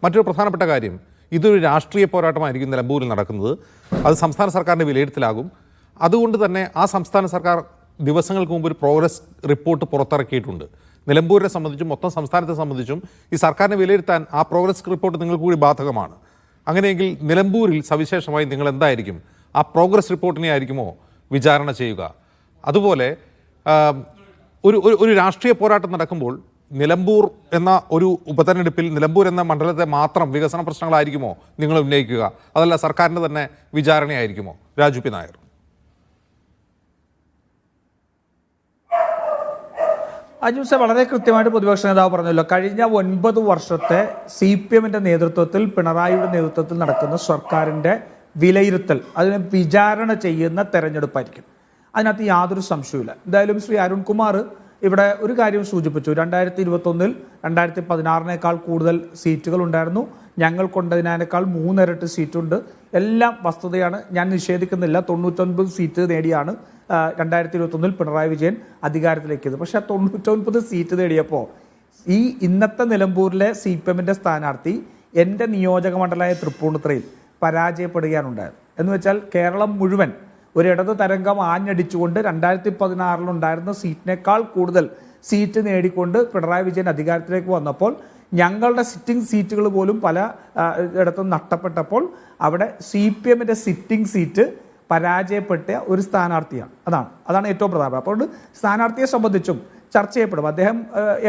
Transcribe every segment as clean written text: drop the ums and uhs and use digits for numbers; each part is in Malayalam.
മറ്റൊരു പ്രധാനപ്പെട്ട കാര്യം, ഇതൊരു രാഷ്ട്രീയ പോരാട്ടമായിരിക്കും നിലമ്പൂരിൽ നടക്കുന്നത്. അത് സംസ്ഥാന സർക്കാരിൻ്റെ വിലയിരുത്തലാകും. അതുകൊണ്ട് തന്നെ ആ സംസ്ഥാന സർക്കാർ ദിവസങ്ങൾക്ക് മുമ്പ് ഒരു പ്രോഗ്രസ് റിപ്പോർട്ട് പുറത്തിറക്കിയിട്ടുണ്ട്. നിലമ്പൂരിനെ സംബന്ധിച്ചും മൊത്തം സംസ്ഥാനത്തെ സംബന്ധിച്ചും ഈ സർക്കാരിനെ വിലയിരുത്താൻ ആ പ്രോഗ്രസ് റിപ്പോർട്ട് നിങ്ങൾക്ക് കൂടി ബാധകമാണ്. അങ്ങനെയെങ്കിൽ നിലമ്പൂരിൽ സവിശേഷമായി നിങ്ങൾ എന്തായിരിക്കും, ആ പ്രോഗ്രസ് റിപ്പോർട്ടിനെ ആയിരിക്കുമോ വിചാരണ ചെയ്യുക? അതുപോലെ ഒരു രാഷ്ട്രീയ പോരാട്ടം നടക്കുമ്പോൾ നിലമ്പൂർ എന്ന ഒരു ഉപതെരഞ്ഞെടുപ്പിൽ നിലമ്പൂർ എന്ന മണ്ഡലത്തെ മാത്രം വികസന പ്രശ്നങ്ങളായിരിക്കുമോ നിങ്ങൾ ഉന്നയിക്കുക? അതല്ല സർക്കാരിൻ്റെ തന്നെ വിചാരണയായിരിക്കുമോ? രാജു പി നായർ. അജുസ വളരെ കൃത്യമായിട്ട് പ്രതിപക്ഷ നേതാവ് പറഞ്ഞല്ലോ, കഴിഞ്ഞ 9 വർഷത്തെ CPM-ന്റെ നേതൃത്വത്തിൽ, പിണറായിയുടെ നേതൃത്വത്തിൽ നടക്കുന്ന സർക്കാരിൻ്റെ വിലയിരുത്തൽ, അതിനെ വിചാരണ ചെയ്യുന്ന തെരഞ്ഞെടുപ്പായിരിക്കും. അതിനകത്ത് യാതൊരു സംശയവുമില്ല. എന്തായാലും ശ്രീ അരുൺകുമാർ ഇവിടെ ഒരു കാര്യം സൂചിപ്പിച്ചു. 2021-ൽ 2016-നേക്കാൾ കൂടുതൽ സീറ്റുകൾ ഉണ്ടായിരുന്നു. ഞങ്ങൾ കൊണ്ടതിനേക്കാൾ 3 ഇരട്ടി സീറ്റുണ്ട്. എല്ലാം വസ്തുതയാണ്, ഞാൻ നിഷേധിക്കുന്നില്ല. 99 സീറ്റ് നേടിയാണ് 2021-ൽ പിണറായി വിജയൻ അധികാരത്തിലേക്കത്. പക്ഷെ ആ 99 സീറ്റ് നേടിയപ്പോൾ ഈ ഇന്നത്തെ നിലമ്പൂരിലെ CPM-ന്റെ സ്ഥാനാർത്ഥി എൻ്റെ നിയോജക മണ്ഡലമായ തൃപ്പൂണിത്തുറയിൽ പരാജയപ്പെടുകയാണ് ഉണ്ടായത്. എന്ന് വെച്ചാൽ കേരളം മുഴുവൻ ഒരു ഇടത് തരംഗം ആഞ്ഞടിച്ചുകൊണ്ട് 2016-ലുണ്ടായിരുന്ന സീറ്റിനേക്കാൾ കൂടുതൽ സീറ്റ് നേടിക്കൊണ്ട് പിണറായി വിജയൻ അധികാരത്തിലേക്ക് വന്നപ്പോൾ ഞങ്ങളുടെ സിറ്റിംഗ് സീറ്റുകൾ പോലും പല ഇടത്തും നഷ്ടപ്പെട്ടപ്പോൾ അവിടെ CPM-ന്റെ സിറ്റിംഗ് സീറ്റ് പരാജയപ്പെട്ട ഒരു സ്ഥാനാർത്ഥിയാണ്. അതാണ് ഏറ്റവും പ്രധാനം. അപ്പോൾ സ്ഥാനാർത്ഥിയെ സംബന്ധിച്ചും ചർച്ച ചെയ്യപ്പെടും. അദ്ദേഹം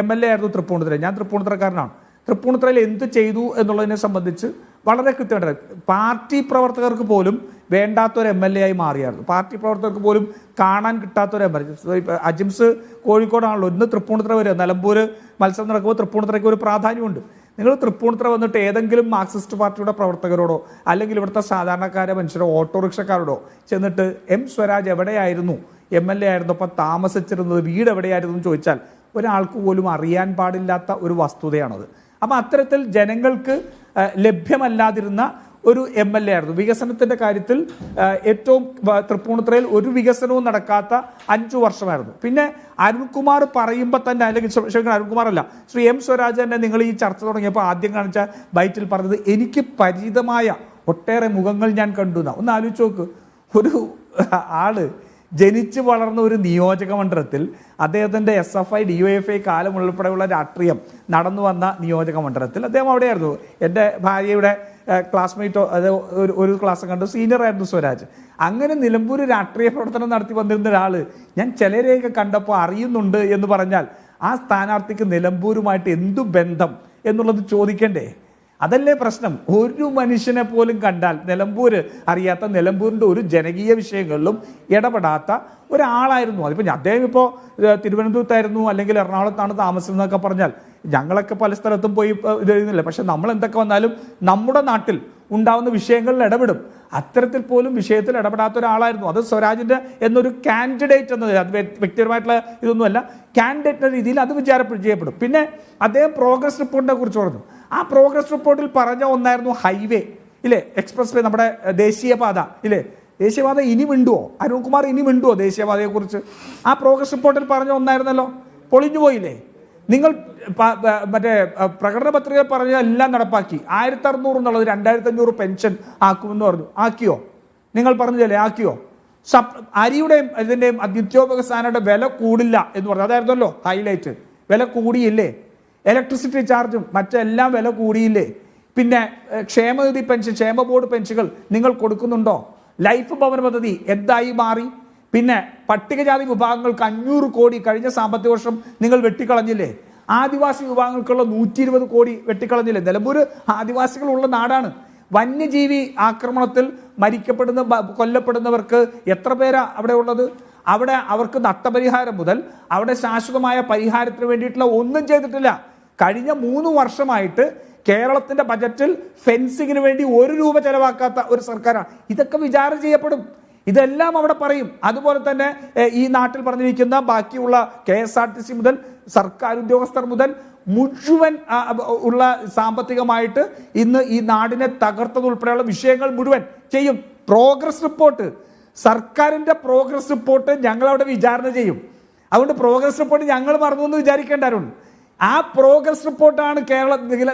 MLA ആയിരുന്നു തൃപ്പൂണിത്തുറ. ഞാൻ തൃപ്പൂണിത്തുറക്കാരനാണ്. തൃപ്പൂണിത്തുറയിൽ എന്ത് ചെയ്തു എന്നുള്ളതിനെ സംബന്ധിച്ച് വളരെ കൃത്യമായിട്ട് പാർട്ടി പ്രവർത്തകർക്ക് പോലും വേണ്ടാത്തൊരു MLA ആയി മാറിയായിരുന്നു. പാർട്ടി പ്രവർത്തകർക്ക് പോലും കാണാൻ കിട്ടാത്തൊരു MLA. അജിംസ് കോഴിക്കോടാണല്ലോ, ഇന്ന് തൃപ്പൂണിത്തുറ വരിക. നിലമ്പൂർ മത്സരം നടക്കുമ്പോൾ തൃപ്പൂണിത്തുറയ്ക്ക് ഒരു പ്രാധാന്യമുണ്ട്. നിങ്ങൾ തൃപ്പൂണിത്തുറ വന്നിട്ട് ഏതെങ്കിലും മാർക്സിസ്റ്റ് പാർട്ടിയുടെ പ്രവർത്തകരോടോ അല്ലെങ്കിൽ ഇവിടുത്തെ സാധാരണക്കാരെ മനുഷ്യരോ ഓട്ടോറിക്ഷക്കാരോടോ ചെന്നിട്ട് സ്വരാജ് എവിടെയായിരുന്നു, MLA ആയിരുന്നപ്പോൾ താമസിച്ചിരുന്നത്, വീട് എവിടെയായിരുന്നു എന്ന് ചോദിച്ചാൽ ഒരാൾക്ക് പോലും അറിയാൻ പാടില്ലാത്ത ഒരു വസ്തുതയാണത്. അപ്പം അത്തരത്തിൽ ജനങ്ങൾക്ക് ലഭ്യമല്ലാതിരുന്ന ഒരു MLA ആയിരുന്നു. വികസനത്തിൻ്റെ കാര്യത്തിൽ ഏറ്റവും തൃപ്പൂണിത്തുറയിൽ ഒരു വികസനവും നടക്കാത്ത 5 വർഷമായിരുന്നു. പിന്നെ അരുൺകുമാർ പറയുമ്പോൾ തന്നെ, അല്ലെങ്കിൽ ക്ഷമിക്കണം, അരുൺകുമാർ അല്ല, ശ്രീ സ്വരാജ് തന്നെ നിങ്ങൾ ഈ ചർച്ച തുടങ്ങിയപ്പോൾ ആദ്യം കാണിച്ച ബൈറ്റിൽ പറഞ്ഞത് എനിക്ക് പരിചിതമായ ഒട്ടേറെ മുഖങ്ങൾ ഞാൻ കണ്ടു എന്നാണ്. ഒന്ന് ആലോചിച്ച് നോക്ക്, ഒരു ആള് ജനിച്ചു വളർന്ന ഒരു നിയോജക മണ്ഡലത്തിൽ അദ്ദേഹത്തിൻ്റെ SFI DYFI കാലം ഉൾപ്പെടെയുള്ള രാഷ്ട്രീയം നടന്നു വന്ന നിയോജക മണ്ഡലത്തിൽ അദ്ദേഹം അവിടെയായിരുന്നു. എൻ്റെ ഭാര്യയുടെ ക്ലാസ്മേറ്റോ അത് ഒരു ക്ലാസ് കണ്ടു സീനിയറായിരുന്നു സ്വരാജ്. അങ്ങനെ നിലമ്പൂർ രാഷ്ട്രീയ പ്രവർത്തനം നടത്തി വന്നിരുന്ന ഒരാൾ ഞാൻ ചിലരെയൊക്കെ കണ്ടപ്പോൾ അറിയുന്നുണ്ട് എന്ന് പറഞ്ഞാൽ ആ സ്ഥാനാർത്ഥിക്ക് നിലമ്പൂരുമായിട്ട് എന്തു ബന്ധം എന്നുള്ളത് ചോദിക്കണ്ടേ? അതല്ലേ പ്രശ്നം. ഒരു മനുഷ്യനെ പോലും കണ്ടാൽ നിലമ്പൂർ അറിയാത്ത, നിലമ്പൂരിൻ്റെ ഒരു ജനകീയ വിഷയങ്ങളിലും ഇടപെടാത്ത ഒരാളായിരുന്നു. അതിപ്പോൾ അദ്ദേഹം ഇപ്പോൾ തിരുവനന്തപുരത്തായിരുന്നു അല്ലെങ്കിൽ എറണാകുളത്താണ് താമസിക്കുന്നതൊക്കെ പറഞ്ഞാൽ ഞങ്ങളൊക്കെ പല സ്ഥലത്തും പോയി ഇത് എഴുതുന്നില്ല. പക്ഷെ നമ്മൾ എന്തൊക്കെ വന്നാലും നമ്മുടെ നാട്ടിൽ ഉണ്ടാവുന്ന വിഷയങ്ങളിൽ ഇടപെടും. അത്തരത്തിൽ പോലും വിഷയത്തിൽ ഇടപെടാത്ത ഒരാളായിരുന്നു. അത് സ്വരാജിൻ്റെ എന്നൊരു കാൻഡിഡേറ്റ് എന്നത്, അത് വ്യക്തിപരമായിട്ടുള്ള ഇതൊന്നുമല്ല, കാൻഡിഡേറ്റ് എന്ന രീതിയിൽ അത് ചെയ്യപ്പെടും. പിന്നെ അദ്ദേഹം പ്രോഗ്രസ് റിപ്പോർട്ടിനെ കുറിച്ച് പറഞ്ഞു. ആ പ്രോഗ്രസ് റിപ്പോർട്ടിൽ പറഞ്ഞ ഒന്നായിരുന്നു ഹൈവേ ഇല്ലേ, എക്സ്പ്രസ് വേ, നമ്മുടെ ദേശീയപാത ഇല്ലേ. ദേശീയപാത ഇനി മിണ്ടുവോ അരുൺകുമാർ? ഇനി മിണ്ടുവോ ദേശീയപാതയെക്കുറിച്ച്? ആ പ്രോഗ്രസ് റിപ്പോർട്ടിൽ പറഞ്ഞ ഒന്നായിരുന്നല്ലോ, പൊളിഞ്ഞു പോയില്ലേ? നിങ്ങൾ മറ്റേ പ്രകടന പത്രിക പറഞ്ഞ എല്ലാം നടപ്പാക്കി. 1600 എന്നുള്ളത് 2500 പെൻഷൻ ആക്കുമെന്ന് പറഞ്ഞു. ആക്കിയോ? നിങ്ങൾ പറഞ്ഞതല്ലേ, ആക്കിയോ? അരിയുടെയും ഇതിൻ്റെയും നിത്യോപകസാനയുടെ വില കൂടില്ല എന്ന് പറഞ്ഞു. അതായിരുന്നല്ലോ ഹൈലൈറ്റ്. വില കൂടിയില്ലേ? ഇലക്ട്രിസിറ്റി ചാർജും മറ്റെല്ലാം വില കൂടിയില്ലേ? പിന്നെ ക്ഷേമനിധി പെൻഷൻ, ക്ഷേമ ബോർഡ് പെൻഷനുകൾ നിങ്ങൾ കൊടുക്കുന്നുണ്ടോ? ലൈഫ് ഭവന പദ്ധതി എന്തായി മാറി? പിന്നെ പട്ടികജാതി വിഭാഗങ്ങൾക്ക് 500 കോടി കഴിഞ്ഞ സാമ്പത്തിക വർഷം നിങ്ങൾ വെട്ടിക്കളഞ്ഞില്ലേ? ആദിവാസി വിഭാഗങ്ങൾക്കുള്ള 120 കോടി വെട്ടിക്കളഞ്ഞില്ലേ? നിലമ്പൂർ ആദിവാസികളുള്ള നാടാണ്. വന്യജീവി ആക്രമണത്തിൽ കൊല്ലപ്പെടുന്നവർക്ക് എത്ര പേരാ അവിടെ ഉള്ളത്? അവിടെ അവർക്ക് നഷ്ടപരിഹാരം മുതൽ അവിടെ ശാശ്വതമായ പരിഹാരത്തിന് വേണ്ടിയിട്ടുള്ള ഒന്നും ചെയ്തിട്ടില്ല. കഴിഞ്ഞ 3 വർഷമായിട്ട് കേരളത്തിൻ്റെ ബജറ്റിൽ ഫെൻസിങ്ങിന് വേണ്ടി 1 രൂപ ചെലവാക്കാത്ത ഒരു സർക്കാരാണ്. ഇതൊക്കെ വിചാരണ ചെയ്യപ്പെടും. ഇതെല്ലാം അവിടെ പറയും. അതുപോലെ തന്നെ ഈ നാട്ടിൽ പറഞ്ഞിരിക്കുന്ന ബാക്കിയുള്ള KSRTC മുതൽ സർക്കാർ ഉദ്യോഗസ്ഥർ മുതൽ മുഴുവൻ ഉള്ള സാമ്പത്തികമായിട്ട് ഇന്ന് ഈ നാടിനെ തകർത്തതുൾപ്പെടെയുള്ള വിഷയങ്ങൾ മുഴുവൻ ചെയ്യും. പ്രോഗ്രസ് റിപ്പോർട്ട്, സർക്കാരിൻ്റെ പ്രോഗ്രസ് റിപ്പോർട്ട് ഞങ്ങളവിടെ വിചാരണ ചെയ്യും. അതുകൊണ്ട് പ്രോഗ്രസ് റിപ്പോർട്ട് ഞങ്ങൾ മറന്നു എന്ന് വിചാരിക്കേണ്ടായിരുന്നു. ആ പ്രോഗ്രസ് റിപ്പോർട്ടാണ്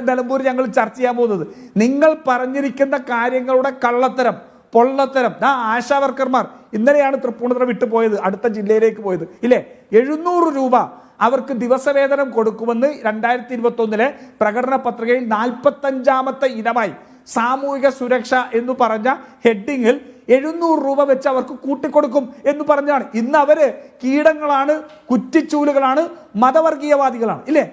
നിലമ്പൂർ ഞങ്ങൾ ചർച്ച ചെയ്യാൻ പോകുന്നത്. നിങ്ങൾ പറഞ്ഞിരിക്കുന്ന കാര്യങ്ങളുടെ കള്ളത്തരം, പൊള്ളത്തരം. ആശാ വർക്കർമാർ ഇന്നലെയാണ് തൃപ്പൂണിത്തുറ വിട്ടുപോയത്, അടുത്ത ജില്ലയിലേക്ക് പോയത് ഇല്ലേ. 700 രൂപ അവർക്ക് ദിവസവേതനം കൊടുക്കുമെന്ന് 2021 പ്രകടന പത്രികയിൽ 45ാമത്തെ ഇനമായി സാമൂഹിക സുരക്ഷ എന്ന് പറഞ്ഞ ഹെഡിങ്ങിൽ 700 രൂപ വെച്ച് അവർക്ക് കൂട്ടിക്കൊടുക്കും എന്ന് പറഞ്ഞാണ്. ഇന്ന് അവര് കീടങ്ങളാണ്, കുറ്റിച്ചൂലുകളാണ്, മതവർഗീയവാദികളാണ് ഇല്ലേ.